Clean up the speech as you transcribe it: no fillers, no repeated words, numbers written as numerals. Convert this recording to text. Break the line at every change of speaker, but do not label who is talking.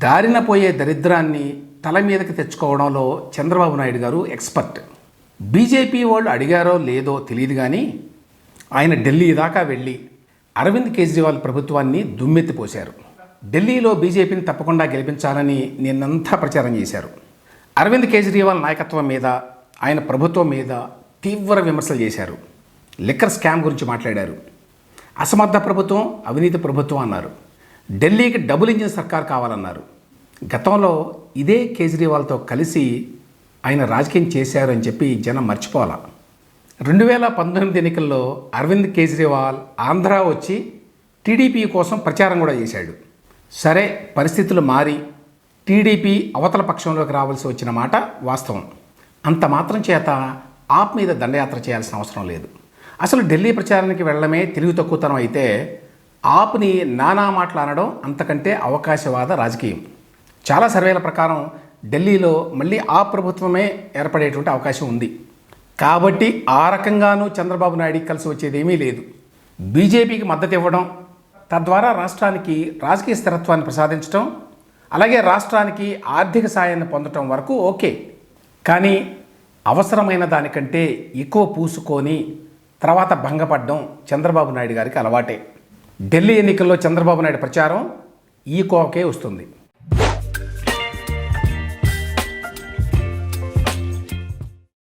దారిన పోయే దరిద్రాన్ని తల మీదకి తెచ్చుకోవడంలో చంద్రబాబు నాయుడు గారు ఎక్స్పర్ట్. బీజేపీ వాళ్ళు అడిగారో లేదో తెలియదు కానీ ఆయన ఢిల్లీ దాకా వెళ్ళి అరవింద్ కేజ్రీవాల్ ప్రభుత్వాన్ని దుమ్మెత్తిపోశారు. ఢిల్లీలో బీజేపీని తప్పకుండా గెలిపించాలని నిన్నంతా ప్రచారం చేశారు. అరవింద్ కేజ్రీవాల్ నాయకత్వం మీద, ఆయన ప్రభుత్వం మీద తీవ్ర విమర్శలు చేశారు. లిక్కర్ స్కామ్ గురించి మాట్లాడారు. అసమర్థ ప్రభుత్వం, అవినీతి ప్రభుత్వం అన్నారు. ఢిల్లీకి డబుల్ ఇంజిన్ సర్కార్ కావాలన్నారు. గతంలో ఇదే కేజ్రీవాల్తో కలిసి ఆయన రాజకీయం చేశారు అని చెప్పి జనం మర్చిపోవాలా. 2019 ఎన్నికల్లో అరవింద్ కేజ్రీవాల్ ఆంధ్ర వచ్చి టీడీపీ కోసం ప్రచారం కూడా చేశాడు. సరే, పరిస్థితులు మారి టీడీపీ అవతల పక్షంలోకి రావాల్సి వచ్చిన మాట వాస్తవం. అంత మాత్రం చేత ఆప్ మీద దండయాత్ర చేయాల్సిన అవసరం లేదు. అసలు ఢిల్లీ ప్రచారానికి వెళ్ళడమే తెలివి తక్కువతనం అయితే ఆప్ని నానా మాటలు అనడం అంతకంటే అవకాశవాద రాజకీయం. చాలా సర్వేల ప్రకారం ఢిల్లీలో మళ్ళీ ఆ ప్రభుత్వమే ఏర్పడేటువంటి అవకాశం ఉంది. కాబట్టి ఆ రకంగానూ చంద్రబాబు నాయుడికి కలిసి వచ్చేది ఏమీ లేదు. బీజేపీకి మద్దతు ఇవ్వడం, తద్వారా రాష్ట్రానికి రాజకీయ స్థిరత్వాన్ని ప్రసాదించడం, అలాగే రాష్ట్రానికి ఆర్థిక సాయాన్ని పొందడం వరకు ఓకే. కానీ అవసరమైన దానికంటే ఎక్కువ పూసుకొని తర్వాత భంగపడడం చంద్రబాబు నాయుడు గారికి అలవాటే. ఢిల్లీ ఎన్నికల్లో చంద్రబాబు నాయుడు ప్రచారం ఈ కోవకే వస్తుంది.